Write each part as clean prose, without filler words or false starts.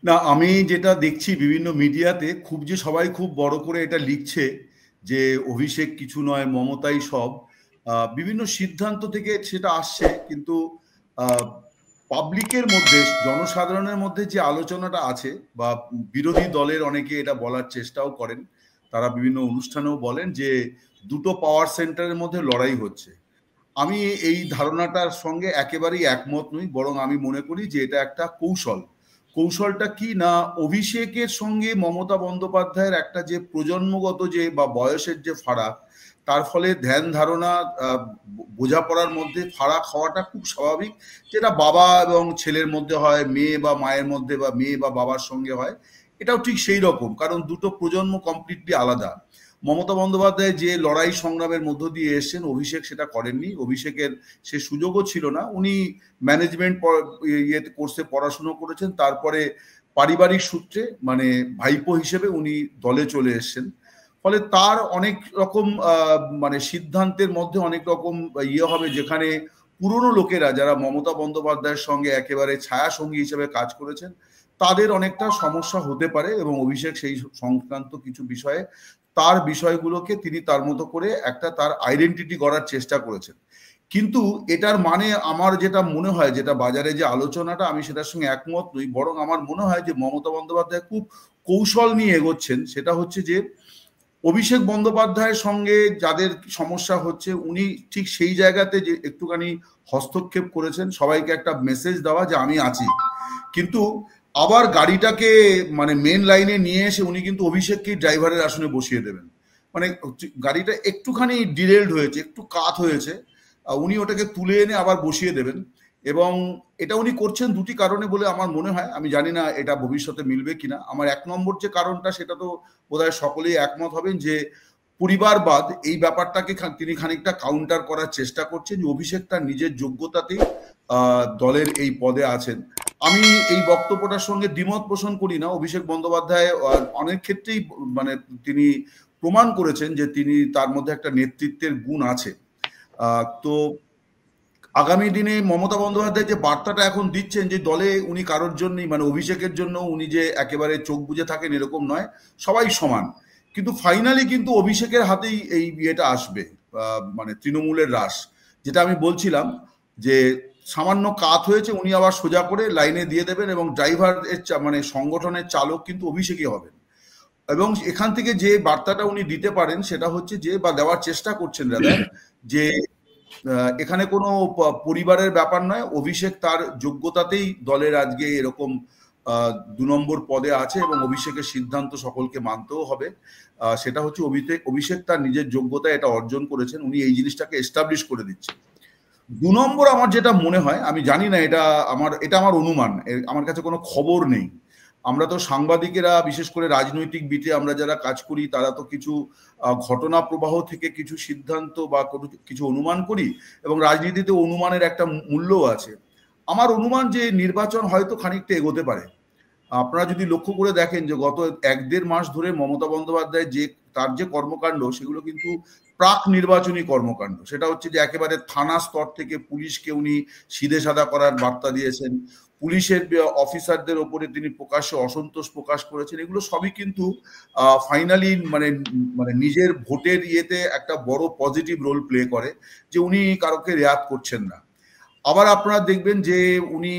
না, আমি যেটা দেখছি বিভিন্ন মিডিয়াতে খুব যে সবাই খুব বড় করে এটা লিখছে যে অভিষেক কিছু নয়, মমতাই সব। বিভিন্ন সিদ্ধান্ত থেকে সেটা আসছে, কিন্তু পাবলিকের মধ্যে, জনসাধারণের মধ্যে যে আলোচনাটা আছে, বা বিরোধী দলের অনেকে এটা বলার চেষ্টাও করেন, তারা বিভিন্ন অনুষ্ঠানেও বলেন যে দুটো পাওয়ার সেন্টারের মধ্যে লড়াই হচ্ছে। আমি এই ধারণাটার সঙ্গে একেবারেই একমত নই, বরং আমি মনে করি যে এটা একটা কৌশল। কৌশলটা কি না, অভিষেকের সঙ্গে মমতা বন্দ্যোপাধ্যায়ের একটা যে প্রজন্মগত যে বা বয়সের যে ফারাক, তার ফলে ধ্যান ধারণা, বোঝাপড়ার মধ্যে ফারাক হওয়াটা খুব স্বাভাবিক। যেটা বাবা এবং ছেলের মধ্যে হয়, মেয়ে বা মায়ের মধ্যে, বা মেয়ে বা বাবার সঙ্গে হয়, এটাও ঠিক সেই রকম, কারণ দুটো প্রজন্ম কমপ্লিটলি আলাদা। মমতা বন্দ্যোপাধ্যায় যে লড়াই সংগ্রামের মধ্য দিয়ে এসেছেন, অভিষেক সেটা করেননি। অভিষেকের সে সুযোগও ছিল না। উনি ম্যানেজমেন্ট ইয়েতে কোর্সে পড়াশুনো করেছেন, তারপরে পারিবারিক সূত্রে মানে ভাইপো হিসেবে উনি দলে চলে এসেছেন। ফলে তার অনেক রকম মানে সিদ্ধান্তের মধ্যে অনেক রকম ইয়ে হবে, যেখানে পুরনো লোকেরা যারা মমতা বন্দ্যোপাধ্যায়ের সঙ্গে একেবারে ছায়া সঙ্গী হিসেবে কাজ করেছেন, তাদের অনেকটা সমস্যা হতে পারে। এবং অভিষেক সেই সংক্রান্ত কিছু বিষয়ে, তার বিষয়গুলোকে তিনি তার মতো করে একটা তার আইডেন্টিটি গড়ার চেষ্টা করেছেন। কিন্তু এটার মানে আমার যেটা মনে হয়, যেটা বাজারে যে আলোচনাটা, আমি সেটার সঙ্গে একমত নই, বরং আমার মনে হয় যে মমতা বন্দ্যোপাধ্যায় খুব কৌশল নিয়ে এগোচ্ছেন। সেটা হচ্ছে যে অভিষেক বন্দ্যোপাধ্যায়ের সঙ্গে যাদের সমস্যা হচ্ছে, উনি ঠিক সেই জায়গাতে যে একটুখানি হস্তক্ষেপ করেছেন, সবাইকে একটা মেসেজ দেওয়া যে আমি আছি। কিন্তু আবার গাড়িটাকে মানে মেন লাইনে নিয়ে এসে উনি কিন্তু অভিষেককেই ড্রাইভারের আসনে বসিয়ে দেবেন। মানে গাড়িটা একটুখানি ডিরেলড হয়েছে, একটু কাত হয়েছে, উনি ওটাকে তুলে এনে আবার বসিয়ে দেবেন। এবং এটা উনি করছেন দুটি কারণে বলে আমার মনে হয়। আমি জানি না এটা ভবিষ্যতে মিলবে কিনা। আমার এক নম্বর যে কারণটা, সেটা তো বোধহয় সকলেই একমত হবেন, যে পরিবারবাদ এই ব্যাপারটাকে তিনি খানিকটা কাউন্টার করার চেষ্টা করছেন, যে অভিষেক তার নিজের যোগ্যতাতেই দলের এই পদে আছেন। আমি এই বক্তব্যটার সঙ্গে দ্বিমত পোষণ করি না। অভিষেক বন্দ্যোপাধ্যায় অনেক ক্ষেত্রেই মানে তিনি প্রমাণ করেছেন যে তিনি, তার মধ্যে একটা নেতৃত্বের গুণ আছে। তো আগামী দিনে মমতা বন্দ্যোপাধ্যায় যে বার্তাটা এখন দিচ্ছেন, যে দলে উনি কারোর জন্যই, মানে অভিষেকের জন্য উনি যে একেবারে চোখ বুজে থাকেন এরকম নয়, সবাই সমান। কিন্তু ফাইনালি কিন্তু অভিষেকের হাতেই এই বিয়েটা আসবে, মানে তৃণমূলের রাশ। যেটা আমি বলছিলাম, যে সামান্য কাত হয়েছে, উনি আবার সোজা করে লাইনে দিয়ে দেবেন, এবং ড্রাইভারের মানে সংগঠনের চালক কিন্তু অভিষেকই হবেন। এবং এখান থেকে যে বার্তাটা উনি দিতে পারেন, সেটা হচ্ছে যে, বা দেওয়ার চেষ্টা করছেন রাদার, যে এখানে কোনো পরিবারের ব্যাপার নয়, অভিষেক তার যোগ্যতাতেই দলের আজকে এরকম 2 নম্বর পদে আছে, এবং অভিষেকের সিদ্ধান্ত সকলকে মানতেও হবে। সেটা হচ্ছে অভিষেক তার নিজের যোগ্যতায় এটা অর্জন করেছেন, উনি এই জিনিসটাকে এস্টাবলিশ করে দিচ্ছেন। 2 নম্বর আমার যেটা মনে হয়, আমি জানি না, এটা আমার অনুমান, আমার কাছে কোনো খবর নেই। আমরা তো সাংবাদিকেরা, বিশেষ করে রাজনৈতিক বিটে আমরা যারা কাজ করি, তারা তো কিছু ঘটনা প্রবাহ থেকে কিছু সিদ্ধান্ত বা কিছু অনুমান করি, এবং রাজনীতিতে অনুমানের একটা মূল্যও আছে। আমার অনুমান যে নির্বাচন হয়তো খানিকটা এগোতে পারে। আপনারা যদি লক্ষ্য করে দেখেন, যে গত 1-1.5 মাস ধরে মমতা বন্দ্যোপাধ্যায় যে তার যে কর্মকাণ্ড, সেগুলো কিন্তু প্রাক নির্বাচনী কর্মকাণ্ড। সেটা হচ্ছে যে একেবারে থানা স্তর থেকে পুলিশকে উনি সিধে সাদা করার বার্তা দিয়েছেন, পুলিশের অফিসারদের ওপরে তিনি প্রকাশ্যে অসন্তোষ প্রকাশ করেছেন। এগুলো সবই কিন্তু ফাইনালি মানে মানে নিজের ভোটের ইয়েতে একটা বড় পজিটিভ রোল প্লে করে, যে উনি কারোকে রেয়াত করছেন না। আবার আপনারা দেখবেন যে উনি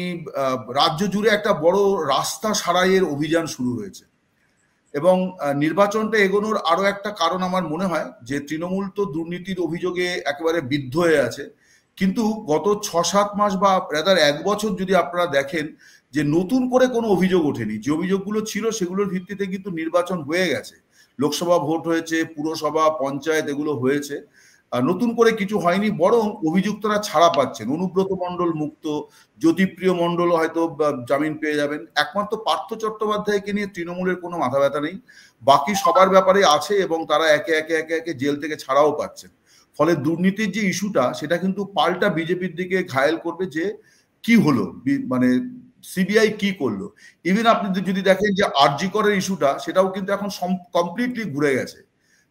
রাজ্য জুড়ে একটা বড় রাস্তা সারাইয়ের অভিযান শুরু হয়েছে। এবং নির্বাচনটা এগোনোর আরো একটা কারণ আমার মনে হয়, যে তৃণমূল তো দুর্নীতির অভিযোগে একেবারে বিদ্ধ হয়ে আছে, কিন্তু গত 6-7 মাস বা রাদার 1 বছর যদি আপনারা দেখেন, যে নতুন করে কোনো অভিযোগ ওঠেনি। যে অভিযোগগুলো ছিল, সেগুলোর ভিত্তিতে কিন্তু নির্বাচন হয়ে গেছে। লোকসভা ভোট হয়েছে, পুরসভা, পঞ্চায়েত, এগুলো হয়েছে। নতুন করে কিছু হয়নি, বরং অভিযুক্তরা ছাড়া পাচ্ছেন। অনুব্রত মণ্ডল মুক্ত, জ্যোতিপ্রিয় মণ্ডল হয়তো জামিন পেয়ে যাবেন। একমাত্র পার্থ চট্টোপাধ্যায়কে নিয়ে তৃণমূলের কোনো মাথা ব্যথা নেই, বাকি সবার ব্যাপারে আছে, এবং তারা একে একে একে একে জেল থেকে ছাড়াও পাচ্ছেন। ফলে দুর্নীতির যে ইস্যুটা, সেটা কিন্তু পাল্টা বিজেপির দিকে ঘায়েল করবে, যে কি হলো, মানে সিবিআই কি করলো। ইভেন আপনি যদি দেখেন যে আরজি করের ইস্যুটা, সেটাও কিন্তু এখন কমপ্লিটলি ঘুরে গেছে,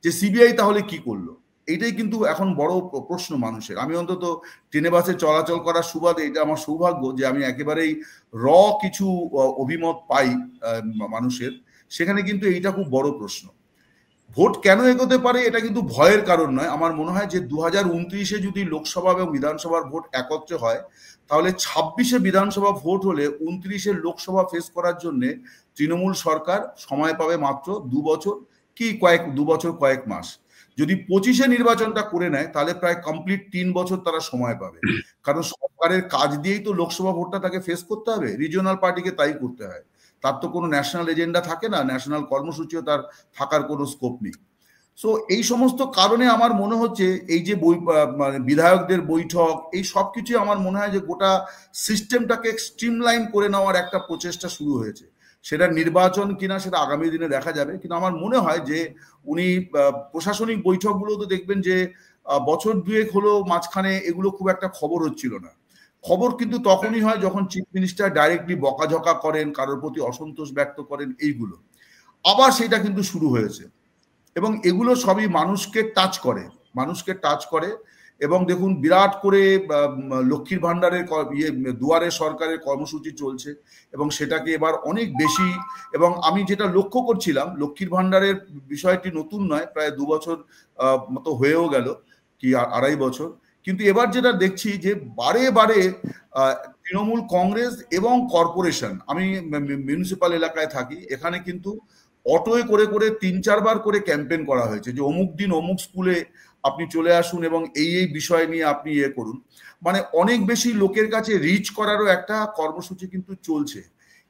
যে সিবিআই তাহলে কি করলো। এইটাই কিন্তু এখন বড় প্রশ্ন মানুষের। আমি অন্তত ট্রেনে বাসে চলাচল করার সুবাদে এটা আমার সৌভাগ্য যে আমি একেবারেই কিছু অভিমত পাই মানুষের, সেখানে কিন্তু এইটা খুব বড় প্রশ্ন। ভোট কেন এগোতে পারে এটা কিন্তু ভয়ের কারণ নয়। আমার মনে হয় যে 2029-এ যদি লোকসভা এবং বিধানসভার ভোট একত্রে হয়, তাহলে 26-এ বিধানসভা ভোট হলে 29-এর লোকসভা ফেস করার জন্য তৃণমূল সরকার সময় পাবে মাত্র 2 বছর কি 2 বছর কয়েক মাস। যদি 25-এ নির্বাচনটা করে নেয় তাহলে প্রায় কমপ্লিট 3 বছর তারা সময় পাবে। কারণ সরকারের কাজ দিয়েই তো লোকসভা ভোটটা তাকে ফেস করতে হবে, রিজিওনাল পার্টিকে তাই করতে হয়। তার তো কোনো ন্যাশনাল এজেন্ডা থাকে না, ন্যাশনাল কর্মসূচিও তার থাকার কোনো স্কোপ নেই। সো এই সমস্ত কারণে আমার মনে হচ্ছে এই যে মানে বিধায়কদের বৈঠক, এই সব কিছুই আমার মনে হয় যে গোটা সিস্টেমটাকে স্ট্রিমলাইন করে নেওয়ার একটা প্রচেষ্টা শুরু হয়েছে। সেটা নির্বাচন কিনা সেটা আগামী দিনে দেখা যাবে, কিন্তু আমার মনে হয় যে উনি প্রশাসনিক বৈঠকগুলো তো দেখবেন যে বছর দুয়েক হলো মাঝখানে এগুলো খুব একটা খবর হচ্ছিল না। খবর কিন্তু তখনই হয় যখন চিফ মিনিস্টার ডাইরেক্টলি বকাঝকা করেন, কারোর প্রতি অসন্তোষ ব্যক্ত করেন, এইগুলো আবার সেটা কিন্তু শুরু হয়েছে। এবং এগুলো সবই মানুষকে টাচ করে। এবং দেখুন বিরাট করে লক্ষ্মীর ভান্ডারের দুয়ারে সরকারের কর্মসূচি চলছে এবং সেটাকে এবার অনেক বেশি, এবং আমি যেটা লক্ষ্য করছিলাম লক্ষ্মীর ভান্ডারের বিষয়টি নতুন নয়, প্রায় 2 বছর মতো হয়েও গেল কি 2.5 বছর, কিন্তু এবার যেটা দেখছি যে বারে বারে তৃণমূল কংগ্রেস এবং কর্পোরেশন, আমি মিউনিসিপাল এলাকায় থাকি, এখানে কিন্তু অটোয় করে করে 3-4 বার করে ক্যাম্পেইন করা হয়েছে যে অমুক দিন অমুক স্কুলে আপনি চলে আসুন এবং এই বিষয় নিয়ে আপনি করুন। মানে অনেক বেশি লোকের কাছে রিচ করারও একটা কর্মসূচি কিন্তু চলছে।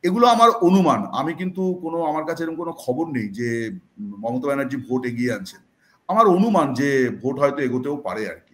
এগুলো আমার অনুমান, আমি কিন্তু আমার কাছে এরকম কোনো খবর নেই যে মমতা ব্যানার্জি ভোট এগিয়ে আনছেন। আমার অনুমান যে ভোট হয়তো এগোতেও পারে আর কি।